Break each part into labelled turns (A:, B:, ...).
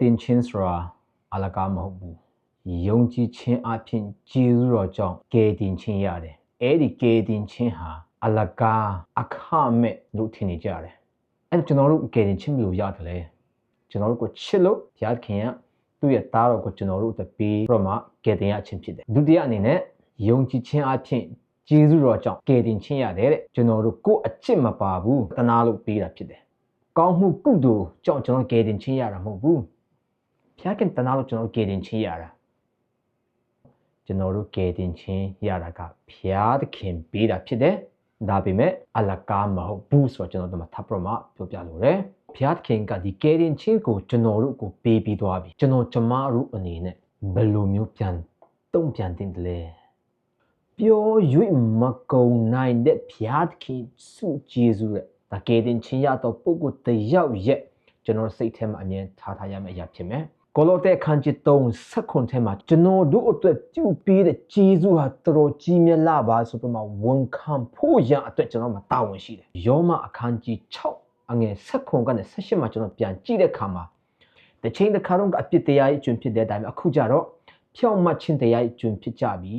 A: တင်ချင်းဆိုတာအလကားမဟုတ်ဘူးယုံကြည်ခြင်းအပြင်ကျေးဇူးတော်ကြောင့်ကယ်တင်ခြင်းရတယ်အဲ့ဒီကယ်တင်ခြင်းဟာအလကားအခမဲ့လို့ထင်နေကြတယ်အဲ့ကျွန်တော်တို့ကယ်တင်ခြင်းမျိုးရတယ်လေကျွန်တော်တို့ကိုချစ်လို့ဘုရားခင်ကသူ့ရဲ့သားတော်ကိုကျွန်တော်တို့တပေးပြီးတော့မှကယ်တင်ရခြင်းဖြစ်တယ်ဒုတိယအနေနဲ့ယုံကြည်ခြင်းအပြင်ကျေးဇူးတော်ကြောင့်ကယ်တင်ခြင်းရတယ်တဲ့ကျွန်တော်တို့ကိုယ်အချစ်မပါဘူးတနာလို့ပေးတာဖြစ်တယ်ကောင်းမှုကုသိုလ်ကြောင့်ကျွန်တော်ကယ်တင်ခြင်းရတာမဟုတ်ဘူးဘုရားခင်တနာလို့ကျွန်တော်ကယ်တင်ခြင်းရတာကျွန်တော်တို့ကယ်တင်ခြင်းရတာကဘုရားသခင်ပေးတာဖြစ်တယ်ဒါပေမဲ့အလကားမဟုတ်ဘူးဆိုတော့ကျွန်တော်တို့မှာထပ်ပြီးမှပြောပြလို့ရတယ်ဘုရားသခင်ကဒီကယ်တင်ခြင်းကိုကျွန်တော်တို့ကိုပေးပြီးသွားပြီကျွန်တော်ကျမတို့အနေနဲ့ဘယ်လိုမျိုးပြန်တုံ့ပြန်တင်တယ်လဲပြော၍မကုန်နိုင်တဲ့ဘုရားသခင်စုကျေးဇူးရဲ့ဒါကယ်တင်ခြင်းရတော့ပုဂ္ဂိုလ်တယောက်ရဲ့ကျွန်တော်စိတ်ထဲမှာအမြင်ထားရမယ့်အရာဖြစ်မယ်ကိုလိုတဲ့ခန်းကြီး3စက္ကွန်ထဲမှာကျွန်တော်တို့အတွက်ပြုပေးတဲ့ကျေးဇူးဟာတော်ကြီးမြတ်လာပါဆိုပြီးမှဝန်ခံဖို့ရအတွက်ကျွန်တော်မှာတာဝန်ရှိတယ်ယောမအခန်းကြီး6အငယ်စက္ကွန်ကနေ18မှာကျွန်တော်ပြန်ကြည့်တဲ့အခါမှာတစ်ချိန်တစ်ခါတော့အပြစ်တရားရဲ့အကျဉ်းဖြစ်တဲ့အတိုင်းအခုကြတော့ဖြောင့်မတ်ခြင်းတရားရဲ့အကျဉ်းဖြစ်ကြပြီ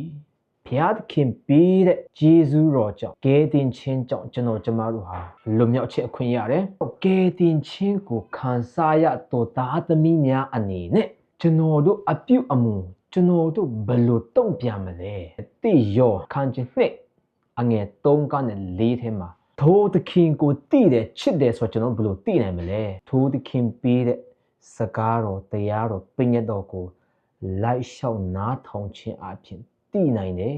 A: ဘုရားသခင်ပေးတဲ့ယေရှုတော်ကြောင့်ကယ်တင်ခြင်းကြောင့်ကျွန်တော်ကျမတို့ဟာလွတ်မြောက်ခြင်းအခွင့်ရတယ်။ကယ်တင်ခြင်းကိုခံစားရတော်သားသမီးများအနေနဲ့ကျွန်တော်တို့အပြုအမူကျွန်တော်တို့ဘယ်လိုတုံ့ပြန်မလဲ။တိရောခံခြင်းနဲ့အငယ်3ကနေ4ထဲမှာထိုသခင်ကိုတည်တယ်ချစ်တယ်ဆိုတော့ကျွန်တော်ဘယ်လိုတည်နိုင်မလဲ။ထိုသခင်ပေးတဲ့စကားတော်တရားတော်ပညတ်တော်ကိုလိုက်လျှောက်နားထောင်ခြင်းအပြင်တည်နိုင်တယ်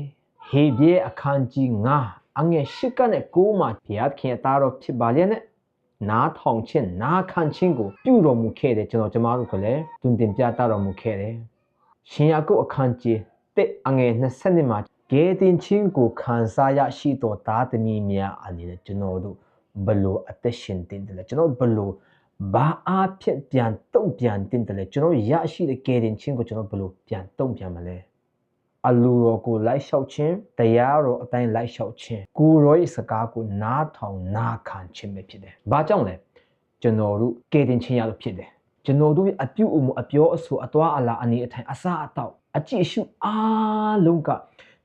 A: ဟေဘဲအခန်းကြီး9အငယ်8ကနေ9မှာဘုရားခင်သားတော်ဖြစ်ပါလျက်နဲ့နားထောင်ခြင်းနားခံခြင်းကိုပြုတော်မူခဲ့တယ်ကျွန်တော်ကျမတို့ကလည်းတွင်တင်ပြတတော်မူခဲ့တယ်ရှင်ယာကုပ်အခန်းကြီး1အငယ်20မှာကယ်တင်ခြင်းကိုခံစားရရှိတော်သားသမီးများအနေနဲ့ကျွန်တော်တို့ဘလို့အသက်ရှင်တင်တယ်လဲကျွန်တော်ဘလို့ဘာအဖြစ်ပြန်တုံ့ပြန်တင်တယ်လဲကျွန်တော်ရရှိတဲ့ကယ်တင်ခြင်းကိုကျွန်တော်ဘလို့ပြန်တုံ့ပြန်မလဲအလိုတော်ကိုလိုက်လျှောက်ခြင်းတရားတော်အတိုင်းလိုက်လျှောက်ခြင်းကိုရောရဲ့စကားကိုနားထောင်နာခံခြင်းပဲဖြစ်တယ်။ဘာကြောင့်လဲကျွန်တော်တို့ကယ်တင်ခြင်းရလို့ဖြစ်တယ်။ကျွန်တော်တို့ရဲ့အပြုအမူအပြောအဆိုအသွားအလာအနေအထိုင်အစအတော့အကြည့်အရှုအားလုံးက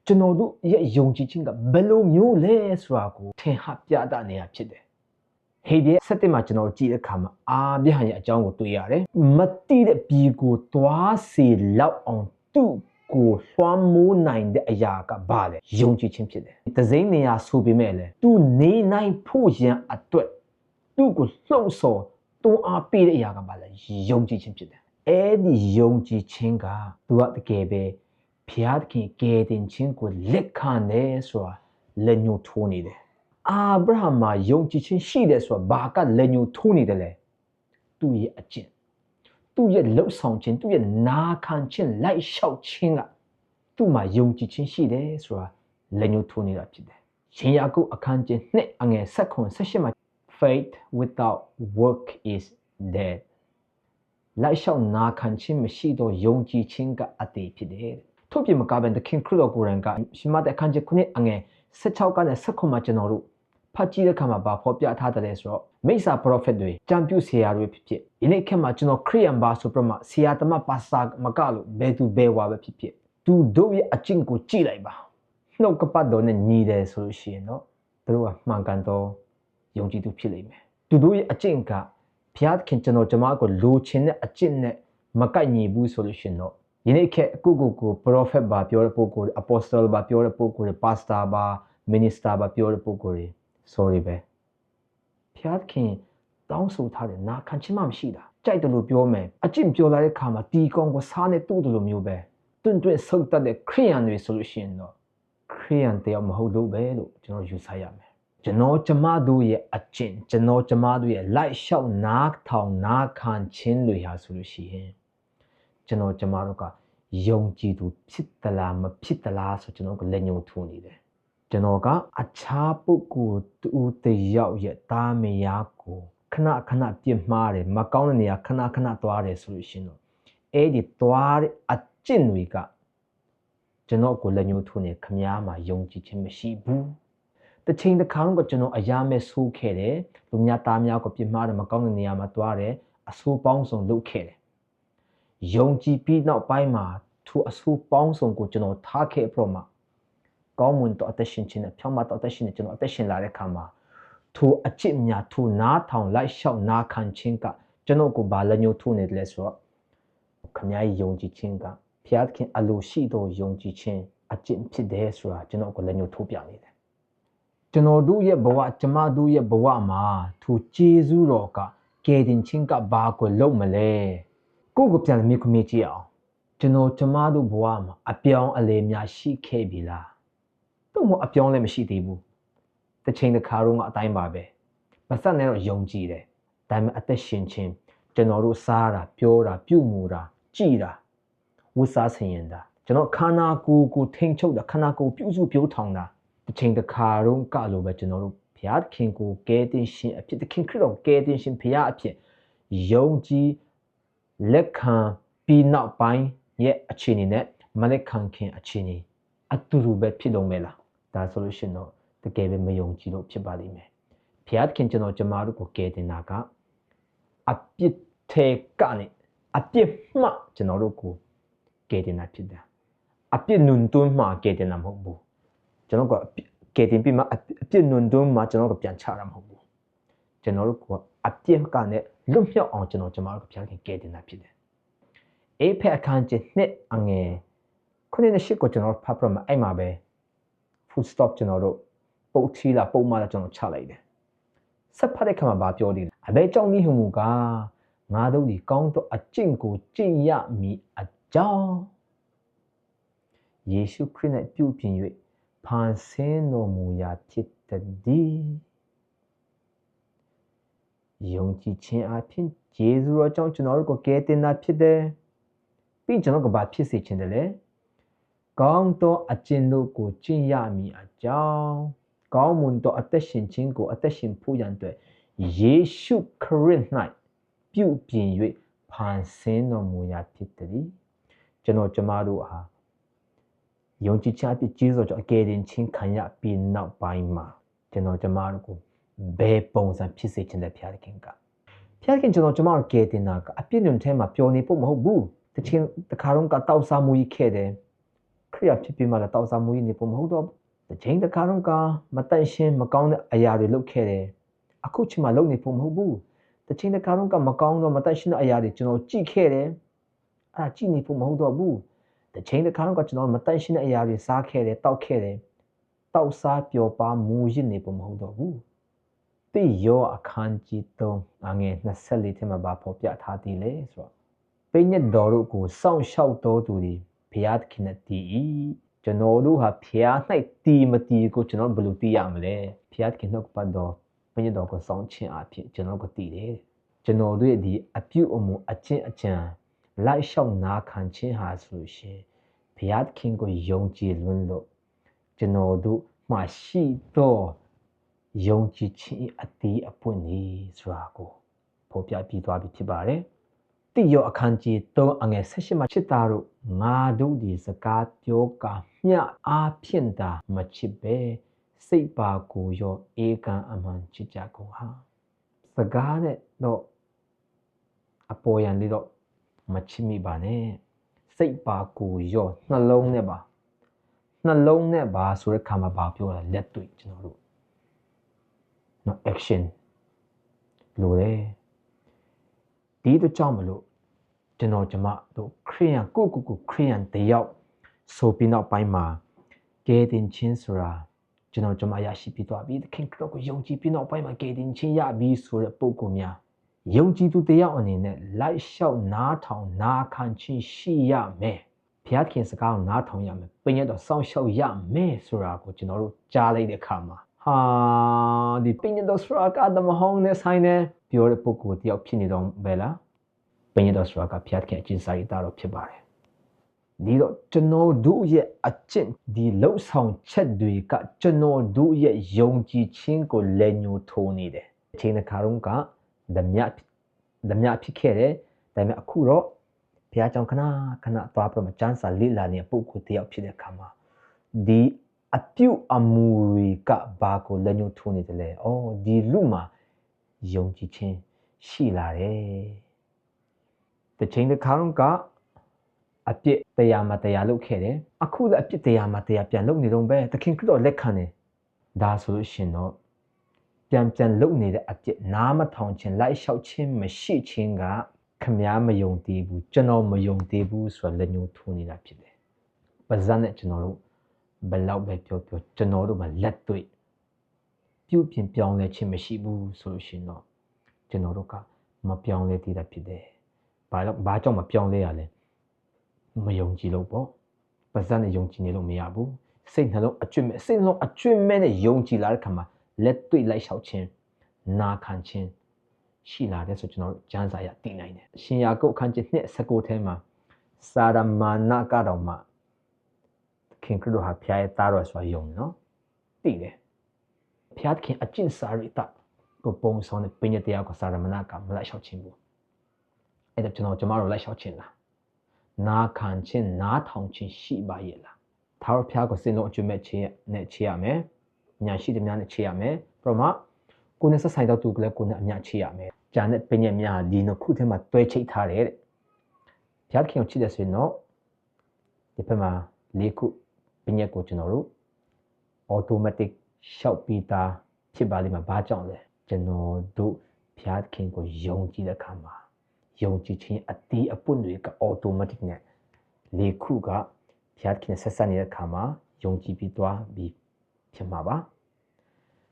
A: ကျွန်တော်တို့ရဲ့ယုံကြည်ခြင်းကဘယ်လိုမျိုးလဲဆိုတာကိုထင်ဟပြတာနေရဖြစ်တယ်။ဟေဘဲ7မှာကျွန်တော်ကြည့်တဲ့အခါမှာအာဗျဟန်ရဲ့အကြောင်းကိုတွေ့ရတယ်။မတိတဲ့ဘီကိုသွားစီလောက်အောင်သူ့ကိုလွှမ်းမိုးနိုင်တဲ့အရာကဘာလဲယုံကြည်ခြင်းဖြစ်တယ်။တစိမ့်နေရာဆိုပေမဲ့လည်းသူနေနိုင်ဖို့ရန်အတွက်သူ့ကိုလှုံ့ဆော်တွန်းအားပေးတဲ့အရာကဘာလဲယုံကြည်ခြင်းဖြစ်တယ်။အဲ့ဒီယုံကြည်ခြင်းကသူကတကယ်ပဲဘုရားသခင်ကယ်တင်ခြင်းကိုလက်ခံတယ်ဆိုတာလက်ညှိုးထိုးနေတယ်။အာဗြဟံမှာယုံကြည်ခြင်းရှိတယ်ဆိုတာဘာကလက်ညှိုးထိုးနေတယ်လဲ။သူ့ရဲ့အကျင့်သူ့ရဲ့လှုပ်ဆောင်ခြင်းသူ့ရဲ့နာခံခြင်းလိုက်လျှောက်ခြင်းကသူ့မှာယုံကြည်ခြင်းရှိတယ်ဆိုတာလက်ညှိုးထိုးနေတာဖြစ်တယ်။ရှင်ယာကုပ်အခန်းကြီး2အငယ်18မှာ faith without work is dead လိုက်လျှောက်နာခံခြင်းမရှိတော့ယုံကြည်ခြင်းကအတည်ဖြစ်တယ်။ထို့ပြင်မကဘဲသခင်ခရစ်တော်ကိုယ်တိုင်ကရှင်မဿဲအခန်းကြီး9အငယ်16ကနေ19မှာကျွန်တော်တို့ဖတ်ကြည့်တဲ့အခါမှာဘာဖော်ပြထားတယ်ဆိုတော့မိစ္ဆာပရောဖက်တွေကြံပြုဆရာတွေဖြစ်ဖြစ်ဒီနေ့ခေတ်မှာကျွန်တော်ခရိယန်ပါဆိုပြမှာဆရာတမပါစာမကလို့ဘယ်သူဘယ်ဝါပဲဖြစ်ဖြစ်သူတို့ရဲ့အကျင့်ကိုကြည့်လိုက်ပါနှုတ်ကပတ်တော်နဲ့ညီတယ်ဆိုလို့ရှိရင်တော့သူတို့ကမှန်ကန်သောယုံကြည်သူဖြစ်လိမ့်မယ်သူတို့ရဲ့အကျင့်ကဘုရားသခင်ကျွန်တော်ကျမကိုလိုချင်တဲ့အကျင့်နဲ့မကိုက်ညီဘူးဆိုလို့ရှိရင်တော့ဒီနေ့ခေတ်ကိုပရောဖက်ပါပြောတဲ့ပုဂ္ဂိုလ်အပိုစတယ်ပါပြောတဲ့ပုဂ္ဂိုလ်ပါစတာပါမင်းစတာပါပြောတဲ့ပုဂ္ဂိုလ်sorry ပဲဖျားခင်တောင်းဆိုထားတယ်နာခံခြင်းမှမရှိတာကြိုက်တယ်လို့ပြောမယ်အကျင့်ပြောလိုက်တဲ့အခါမှာတီကောင်ကိုစားနေတူးတယ်လို့မျိုးပဲတွန့်ဆုတ်တတ်တဲ့ခရိယန်တွေဆိုလို့ရှိရင်တော့ခရိယန်တယောက်မဟုတ်လို့ပဲလို့ကျွန်တော်ယူဆရမယ်ကျွန်တော်ကျမတို့ရဲ့အကျင့်ကျွန်တော်ကျမတို့ရဲ့လိုက်လျှောက်နာထောင်နာခံခြင်းတွေဟာဆိုလို့ရှိရင်ကျွန်တော်ကျမတို့ကယုံကြည်သူဖြစ်သလားမဖြစ်သလားဆိုကျွန်တော်ကလက်ညှိုးထိုးနေတယ်ကျွန်တော်ကအခြားပုဂ္ဂိုလ်တူတယောက်ရဲ့တာမယာကိုခဏပြစ်မှားတယ်မကောင်းတဲ့နေရာခဏသွားတယ်ဆိုလို့ရှိရင်တော့အဲ့ဒီသွားတဲ့အကျင့်တွေကကျွန်တော်ကိုလက်ညှိုးထိုးနေခမားမှာယုံကြည်ခြင်းမရှိဘူးတစ်ချိန်တစ်ခါကကျွန်တော်အရာမဲ့ဆိုးခဲ့တယ်လူများသားများကိုပြစ်မှားတယ်မကောင်းတဲ့နေရာမှာသွားတယ်အဆိုးပေါင်းစုံလုပ်ခဲ့တယ် ယုံကြည်ပြီးနောက်ပိုင်းမှာသူအဆိုးပေါင်းစုံကိုကျွန်တော်ထားခဲ့ပြီးတော့မှကောင်းမွန်သောအသက်ရှင်ခြင်းနဲ့ဖြောင့်မတ်သောအသက်ရှင်နဲ့ကျွန်တော်အသက်ရှင်လာတဲ့အခါမှာသူအချစ်များသူနားထောင်လိုက်လျှောက်နာခံခြင်းကကျွန်တော်ကိုဘာလက်ညှိုးထိုးနေတယ်လဲဆိုတော့ခမည်းယုံကြည်ခြင်းကဖျားခင်အလိုရှိသောယုံကြည်ခြင်းအကျင့်ဖြစ်တယ်ဆိုတာကျွန်တော်ကိုလက်ညှိုးထိုးပြနေတယ်ကျွန်တော်တို့ရဲ့ဘဝကျမတို့ရဲ့ဘဝမှာသူကျေးဇူးတော်ကကယ်တင်ခြင်းကဘာကိုလုပ်မလဲကိုယ့်ကိုပြန်မြင်ခွင့်ကြည့်အောင်ကျွန်တော်ကျမတို့ဘဝမှာအပြောင်းအလဲများရှိခဲ့ပြီလားတော့မအပြောင်းလဲမရှိသေးဘူးတစ်ချိန်တစ်ခါတော့အတိုင်းပါပဲမဆက်နဲ့တော့ယုံကြည်တယ်ဒါပေမဲ့အသက်ရှင်ခြင်းကျွန်တော်တို့စားတာပြောတာပြုမှုတာကြည်တာဝတ်စားဆင်ရင်တာကျွန်တော်ခန္ဓာကိုယ်ကိုထိန်ချုပ်တာခန္ဓာကိုယ်ပြုစုပြောထောင်တာတစ်ချိန်တစ်ခါတော့ကလိုပဲကျွန်တော်တို့ဘုရားခင်ကိုကယ်တင်ရှင်အဖြစ်သခင်ခရစ်တော်ကယ်တင်ရှင်ဘုရားအဖြစ်ယုံကြည်လက်ခံပြီးနောက်ပိုင်းရဲ့အခြေအနေနဲ့မလက်ခံခင်အခြေအနေအတူတူပဲဖြစ်လုံးပဲလားဒါဆိုလို့ရှိရင်တော့တကယ်ပဲမယုံကြည်လို့ဖြစ်ပါလိမ့်မယ်ဘုရားခင်ကျွန်တော်ကျမတို့ကိုကယ်တင်တာကအပြစ်ထဲကနေအပြစ်မှကျွန်တော်တို့ကိုကယ်တင်တာဖြစ်တယ်အပြစ်နုံတွန်းမှကယ်တင်တာမဟုတ်ဘူးကျွန်တော်ကကယ်တင်ပြီးမှအပြစ်နုံတွန်းမှကျွန်တော်တို့ပြန်ချတာမဟုတ်ဘူးကျွန်တော်တို့ကအပြစ်ကနေလွတ်မြောက်အောင်ကျွန်တော်ကျမတို့ကိုဘုရားခင်ကယ်တင်တာဖြစ်တယ်အေဖက်အခန်းကြီးနှစ်အငယ်ခုနှစ်နဲ့ရှစ်ကိုကျွန်တော်ဖတ်ပြမှာအဲ့မှာပဲ full stop ကျွန်တော်တို့ပုတ်ထီလာပုံမှန်ကျွန်တော်ချလိုက်တယ်ဆက်ဖတ်တဲ့ခါမှာဗာပြောတယ်အဘဲကြောင့်ဤဟုမူကားငါတို့ဒီကောင်းသောအကျင့်ကိုကျင့်ရမည်အကြောင်းယေရှုခရစ်၌ပြုပြင်၍ဖန်ဆင်းတော်မူရာဖြစ်သည်ယုံကြည်ခြင်းအပြင်ယေရှုတော်ကြောင့်ကျွန်တော်တို့ကိုကယ်တင်တာဖြစ်တယ်ပြီးကျွန်တော်ကဘာဖြစ်စေခြင်းတလဲကောင်းသောအကျင့်တို့ကိုကျင့်ရမည်အကြောင်းကောင်းမွန်သောအသက်ရှင်ခြင်းကိုအသက်ရှင်ဖို့ရန်အတွက်ယေရှုခရစ်၌ပြုပြင်၍ဖန်ဆင်းတော်မူရာဖြစ်သည်ကျွန်တော်ကျမတို့ဟာယုံကြည်ခြင်းအဖြစ်ကျေးဇူးကြောင့်အကယ်တင်ခြင်းခံရပြီးနောက်ပိုင်းမှာကျွန်တော်ကျမတို့ကိုဘယ်ပုံစံဖြစ်စေခြင်းလဲဖျားခင်ကဖျားခင်ကျွန်တော်ကျမတို့ကယ်တင်တာကအပြစ်ညွန်ထဲမှာပျော်နေဖို့မဟုတ်ဘူးတချင်းတခါတော့ကတောက်စားမှုကြီးခဲ့တယ်ခရိယာဖြစ်ပြီးမှလည်းတောက်စားမှုကြီးနေဖို့မဟုတ်တော့တချင်းတခါတော့ကမတန့်ရှင်းမကောင်းတဲ့အရာတွေလုပ်ခဲ့တယ်အခုချိန်မှာလုပ်နေဖို့မဟုတ်ဘူးတချင်းတခါတော့ကမကောင်းတော့မတန့်ရှင်းတဲ့အရာတွေကျွန်တော်ကြည့်ခဲ့တယ်အဲ့ဒါကြည့်နေဖို့မဟုတ်တော့ဘူးတချင်းတခါတော့ကကျွန်တော်မတန့်ရှင်းတဲ့အရာတွေစားခဲ့တယ်တောက်ခဲ့တယ်တောက်စားပျော်ပါမူရစ်နေဖို့မဟုတ်တော့ဘူးတိယောအခန်းကြီး3အငယ်24ထဲမှာဗာဖော်ပြထားသည်လေဆိုတော့ပိညတ်တော်တို့ကိုစောင့်ရှောက်တော်သူတွေဘုရားသခင်နဲ့တည်၏ကျွန်တော်တို့ဟာဘုရား၌တည်မတည်ကိုကျွန်တော်ဘယ်လိုသိရမလဲဘုရားသခင်နှုတ်ပတ်တော်ပိညတ်တော်ကိုစောင့်ခြင်းအဖြစ်ကျွန်တော်ကိုတည်တယ်ကျွန်တော်တို့ဒီအပြုအမူအကျင့်အကြံလိုက်လျှောက်နာခံခြင်းဟာဆိုရှင်ဘုရားသခင်ကိုယုံကြည်လွန်းလို့ကျွန်တော်တို့မှရှိသောယုံကြည်ခြင်းအသီးအပွင့်နေဆိုတာကိုဖော်ပြပြီးသွားပြီဖြစ်ပါတယ်။တိယောအခန်းကြီး3အငယ်18မှာချစ်သားတို့ငါတို့ဒီစကားပြောကမျှအားဖြင့်သာမချစ်ပဲစိတ်ပါကိုရောဧကန်အမှန်ချစ်ကြကုန်ဟာစကားနဲ့တော့အပေါ်ယံလေးတော့မချစ်မိပါနဲ့စိတ်ပါကိုရောနှလုံးနဲ့ပါဆိုတဲ့ခါမှာဘာပြောလဲလက်တွေ့ကျွန်တော်တို့နော် action လို့လေဒီတော့ကြောင့်မလို့ကျွန်တော်ကျမတို့ခရိယန်ကိုခရိယန်တယောက်ဆိုပြီးနောက်ပိုင်းမှာကယ်တင်ခြင်းဆိုတာကျွန်တော်ကျမရရှိပြီးသွားပြီသခင်ခရစ်တော်ကိုယုံကြည်ပြီးနောက်ပိုင်းမှာကယ်တင်ခြင်းရပြီဆိုတဲ့ပုံကိုများယုံကြည်သူတယောက်အနေနဲ့လိုက်လျှောက်နားထောင်နာခံခြင်းရှိရမယ်ဘုရားခင်စကားကိုနားထောင်ရမယ်ပညာတော်စောင့်ရှောက်ရမယ်ဆိုတာကိုကျွန်တော်တို့ကြားလိုက်တဲ့အခါမှာဟာဒီပညာတော်ဆိုတာကတမဟောင်းနဲ့ဆိုင်နေပြောတဲ့ပုဂ္ဂိုလ်တယောက်ဖြစ်နေတော့ဘယ်လားပညာတော်ဆိုတာကဘုရားခင်အကျင့်စာရိတ္တတော်ဖြစ်ပါတယ်ဒီတော့ကျွန်တော်တို့ရဲ့အကျင့်ဒီလှုပ်ဆောင်ချက်တွေကကျွန်တော်တို့ရဲ့ယုံကြည်ခြင်းကိုလက်ညှိုးထိုးနေတယ်အချိန်တစ်ခါတော့ကဓမြဖြစ်ခဲ့တယ်ဒါပေမဲ့အခုတော့ဘုရားကြောင့်ခဏသွားပြီးတော့ကျမ်းစာလေ့လာနေတဲ့ပုဂ္ဂိုလ်တယောက်ဖြစ်တဲ့အခါမှာဒီအပြုအမူတွေကဘာကိုလက်ညှိုးထိုးနေတယ်လဲ။အော်ဒီလူမှာယုံကြည်ခြင်းရှိလာတယ် The chain the Karunga a bit the Yama the Yalo Kede, a cool a bit the Yama the Yapian look needle bear, the king could or lecane. Da solution no. Pian look needed a bit Nama Tonchin, light shout chin, machi chinga, Kamyama young debu, General Mayong debu, so let you tune it up today. But Zanet General, below by Pio, General, but let do it. Piu Pian Pion let him machibu solution no. Generalka, my pion let it up today. By Bajon, my pion lay. Mayong Gilobo, but Zan young Ginilo Miabu, Saint Hello, a trim, Saint Lo, a trim many young Gilarkama, let do it like shout chin, na can chin. Sheila, that's what you know, Janzaya D9. Shiago can't net Sakotema, Sadama Nagadoma. King Kudo have Pia Taros for young, no? Dide. Piat King a chin sarita, go bones on the Pinatiaco Sadamanaka, like shout chin. And that you know tomorrow like shout chin. Na can chin, na tong chin, she by yella. Tower Piago say no to met net chiame, Nyashi the man chiame, Roma, Gunas a side out to Glacuna Nyachiame, Janet Penyamia, Dino Kutema, Deutsche Tare. Piat King of Chidas no, the Pema, Liku, Pinyaco Genoru, automatic shout pita, Chibalima Bajon, Geno do Piat King go Yongi the Kama. Young Chin a tea a punwick automatic net. Le Kuga, Piatkin Sassani Kama, Young Gipitoa be Piamaba.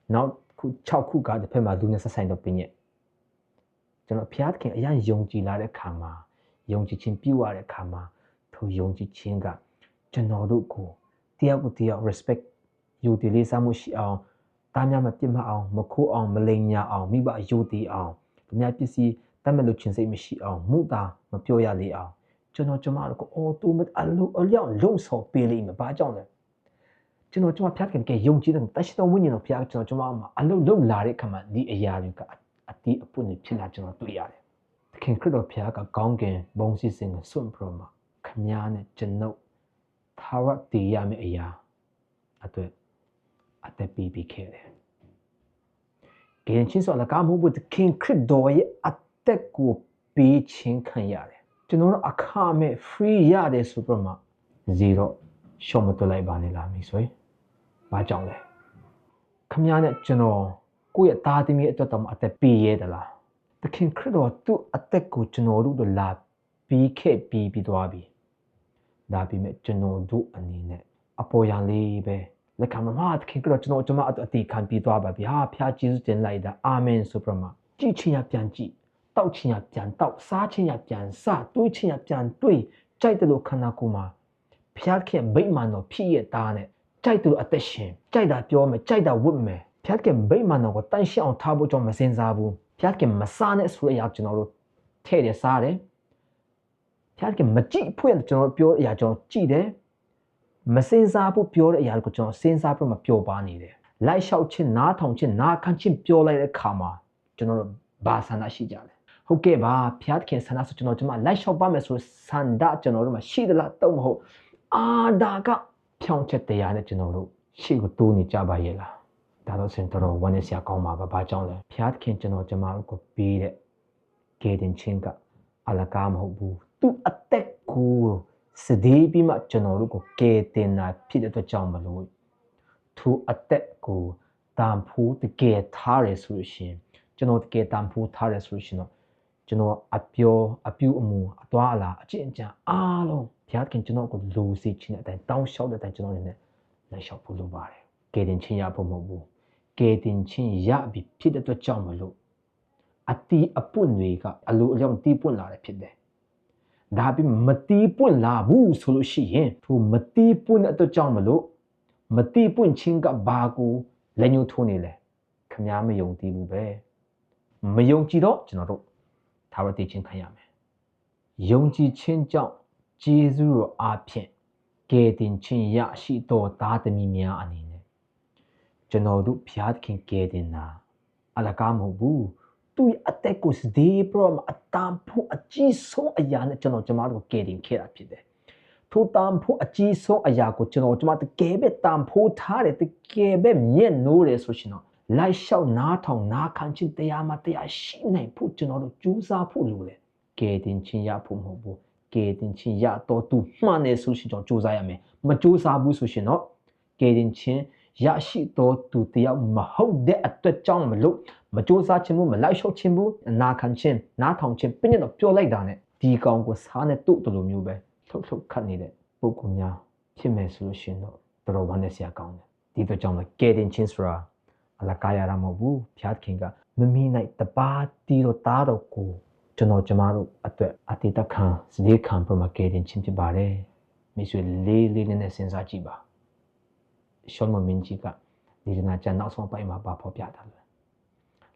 A: Now could Chow Kuga the Pema Dunas a sign of Pinet. General Piatkin a young Gila Kama, Young Chin Piwa Kama, to Young Chinga, General Duku, Tiagutia respect you the Lisamushi on, Tamyama Pima on, Mako on, Malenia on, Miba Yudi on, Napisi. Tamaluchin say Mishi on Muda, Mapioya Lea, General Jamaica, all to met a long so Billy in the Bajon. General Jama Piakan get young children, that's no winning of Piak Jama, a low Larry come at the Ayarika, at the Apuni Pilajan to Yare. The King Credo Piaka Gongan, Bonsi sing soon proma, Kamyan, Geno, Tara the Yami Aya, at the BBK. Getting chins on the gamu with the King Credo at that go beach in Kanyare. General Akame free yard superma. 0 show me to like Banila, Miss Way. Bajong. Kamyana General, go at Tadimi at the Piedala. The King Credo to attack go General the lab BKB Bidwabi. Dabi met General do a nine. Apoyan Libe. The camera King Credo General Jama at the can be Dwabi. Ha Pia Jesus den like the Amen Suprema. Jichia Pianji. 到亲呀ပြန်到杀亲呀ပြန်杀对亲呀ပြန်对ကြိုက်တယ်လို့ခန္ဓာကိုယ်မှာဖျားခင်ဗိမာန်တော်ဖြစ်ရတာနဲ့ကြိုက်တယ်လို့အသက်ရှင်ကြိုက်တာပြောမယ်ကြိုက်တာဝတ်မယ်ဖျားခင်ဗိမာန်တော်ကိုတန့်ရှင်းအောင်ထားဖို့ကြောင့်မစင်စားဘူးဖျားခင်မစားနဲ့ဆိုတဲ့အရာကျွန်တော်တို့ထည့်တယ်စားတယ်ဖျားခင်မကြည့်ဖို့ကျွန်တော်ပြောတဲ့အရာကျွန်တော်ကြည့်တယ်မစင်စားဖို့ပြောတဲ့အရာကိုကျွန်တော်စင်စားဖို့မပြောပါနေတယ်လိုက်လျှောက်ခြင်းနားထောင်ခြင်းနားခံခြင်းပြောလိုက်တဲ့အခါမှာကျွန်တော်တို့ဘာဆန္ဒရှိကြလဲဟုတ်ကဲ့ပါဖျားခင်ဆန္ဒဆိုကျွန်တော်လိုက်လျှောက်ပါမယ်ဆိုဆန္ဒကျွန်တော်တို့မှာရှိသလားတော့မဟုတ်အာဒါကဖြောင်းချက်တရားနဲ့ကျွန်တော်တို့ရှေ့ကိုတိုးနေကြပါရဲ့လားဒါတော့စင်တော်ဝမ်းနေစရာကောင်းပါဘာကြောင့်လဲဖျားခင်ကျွန်တော်တို့ကိုပေးတဲ့ကေတင်ချင်းကအလကားမဟုတ်ဘူးသူအသက်ကိုစဒီပြီးမှကျွန်တော်တို့ကိုကေတင်တာဖြစ်တဲ့အတွက်ကြောင့်မလို့သူအသက်ကိုတန်ဖိုးတကယ်ထားရဆိုလို့ရှိရင်ကျွန်တော်တကယ်တန်ဖိုးထားရဆိုလို့ရှိရင်ကျွန်တော်အပြူအမူအသွားအလာအကျင့်အကြံအားလုံးဘုရားခင်ကျွန်တော်ကိုလူစီချင်းတဲ့အတိုင်းတောင်းလျှောက်တဲ့အတိုင်းကျွန်တော်လည်းလက်လျှောက်ဖို့လိုပါတယ်ကယ်တင်ချင်းရဖို့မဟုတ်ဘူးကယ်တင်ချင်းရပြီးဖြစ်တဲ့အတွက်ကြောင့်မလို့အတီးအပွင့်တွေကအလိုအလျောက်တီးပွင့်လာတယ်ဖြစ်တယ်ဒါပြီးမတီးပွင့်လာဘူးဆိုလို့ရှိရင်သူမတီးပွင့်တဲ့အတွက်ကြောင့်မလို့မတီးပွင့်ချင်းကဘာကိုလက်ညှိုးထိုးနေလဲခမားမယုံကြည်ဘူးပဲမယုံကြည်တော့ကျွန်တော်တို့သာဝတိချင်းခံရမယ်ယုံကြည်ခြင်းကြောင့်ဂျေဇုတော်အားဖြင့်ကယ်တင်ခြင်းရရှိတော်သားသမီးများအနေနဲ့ကျွန်တော်တို့ဘုရားခင်ကယ်တင်တာအလကားမဟုတ်ဘူးသူ့အသက်ကိုစဒီပရောမအတန်ဖို့အကြီးဆုံးအရာနဲ့ကျွန်တော်တို့ကယ်တင်ခဲ့တာဖြစ်တယ်ထိုတန်ဖို့အကြီးဆုံးအရာကိုကျွန်တော်တကယ်ပဲတန်ဖို့ထားတယ်တကယ်ပဲမြင့်နိုးတယ်ဆိုရှင်တော့လိုက်လျှောက်နားထောင်နားခံခြင်းတရားမှတရားရှိနိုင်ဖို့ကျွန်တော်တို့ကြိုးစားဖို့လိုတယ် ကဲတင်ချင်းရဖို့မဟုတ်ဘူးကဲတင်ချင်းရတော့သူမှန်တယ်ဆိုရှင်ကြောင့်စူးစမ်းရမယ်မစူးစမ်းဘူးဆိုရှင်တော့ကဲတင်ချင်းရရှိတော့သူတယောက်မဟုတ်တဲ့အတွက်ကြောင့်မလို့မစူးစမ်းခြင်းဘူးမလိုက်လျှောက်ခြင်းဘူးနာခံခြင်းနားထောင်ခြင်းပြည့်တော့ပြောလိုက်တာနဲ့ဒီကောင်ကိုစားနဲ့တို့တလိုမျိုးပဲလှုပ်ခတ်နေတဲ့ပုံကူများဖြစ်မယ်ဆိုလို့ရှင်တော့တော်ဝမ်းနဲ့ဆရာကောင်းတယ်ဒီတော့ကြောင့်လည်းကဲတင်ချင်းဆိုတာအလကားရတာမဟုတ်ဘူးဖျားခင်ကမမီနိုင်တပါတီတော့တားတော့ကိုကျွန်တော်ကျမတို့အတွက်အတိတ်ခံစတဲ့ခံပမာကဲတင်ချင်းဖြစ်ပါတယ်မိတ်ဆွေလေးနဲ့စဉ်းစားကြည့်ပါရှောင်းမမင်းကြီးကဒီနာကျန်နောက်ဆုံးပိုင်းမှာပါဖော်ပြတာလေ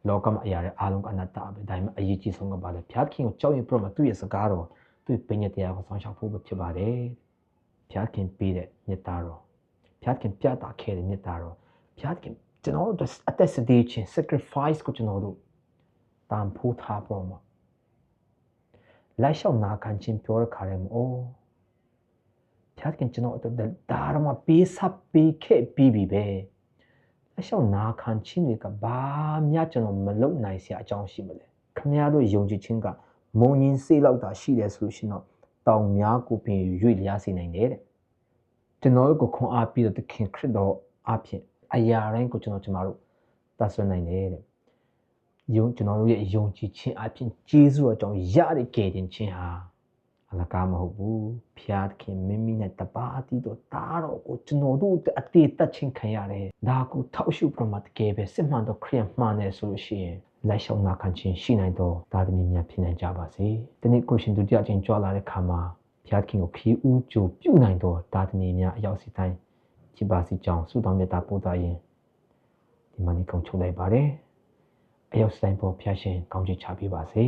A: လောကမှာအရာတွေအားလုံးကအနတ္တပဲဒါပေမဲ့အရေးကြီးဆုံးကပါလေဖျားခင်ကိုကြောက်ရင်ပမာသူ့ရဲ့စကားတော်သူ့ပညာတရားကိုဆောင်ရှောက်ဖို့ပဲဖြစ်ပါတယ်ဖျားခင်ပေးတဲ့မေတ္တာတော်ဖျားခင်ပြတာခဲ့တဲ့မေတ္တာတော်ဖျားခင်ကျွန်တော်တို့အသက်စတဲ့ချင်း sacrifice ကိုကျွန်တော်တို့တန်ဖိုးထားပေါ်မှာလိုက်လျှောက်နာခံခြင်းပြောရခါရဲမို့ဖျားခင်ကျွန်တော်တို့ဒါရမပေးစပ်ပေးခဲ့ပြီးပြီပဲလက်လျှောက်နာခံခြင်းတွေကဘာမှကျွန်တော်မလုပ်နိုင်စရာအကြောင်းရှိမလဲခမည်းတော်ယုံကြည်ခြင်းကမုံညင်းစေးလောက်တာရှိတယ်ဆိုလို့ရှိရင်တော့တောင်များကိုပင်ရွေ့လျားစေနိုင်တယ်တဲ့ကျွန်တော်တို့ကိုခွန်အားပြီးတော့သခင်ခရစ်တော်အဖြစ်အရာတိုင်းကိုကျွန်တော်တို့တတ်ဆွနိုင်တယ်တဲ့ကျွန်တော်တို့ရဲ့ယုံကြည်ခြင်းအဖြစ်ကျေးဇူးတော်ကြောင့်ရတဲ့ကယ်တင်ခြင်းဟာအလကားမဟုတ်ဘူးဖျားခင်မိမိနဲ့တပါးတီးတော့တားတော့ကိုကျွန်တော်တို့အတေးတက်ချင်းခံရတယ်ဒါကိုထောက်ရှုပြမတ်ကဲပဲစစ်မှန်တော့ခရစ်မှန်တယ်ဆိုလို့ရှိရင်လိုက်ရှောင်နာခံခြင်းရှိနိုင်တော့ဒါသမီးများဖြစ်နိုင်ကြပါစေဒီနေ့ကိုရှင်ဒုတိယချင်းကြွလာတဲ့ခါမှာဖျားခင်ကိုခီးဦးကြိုပြုနိုင်တော့ဒါသမီးများအရောက်စီတိုင်းချစ်ပါစီကြောင်းဆုတောင်းမြတ်တာပို့တာရင်ဒီမှာနေကုန်ချုပ်လိုက်ပါတယ်အရောက်စီတိုင်းပေါ်ဖျားရှင်ကောင်းချီးချပေးပါစေ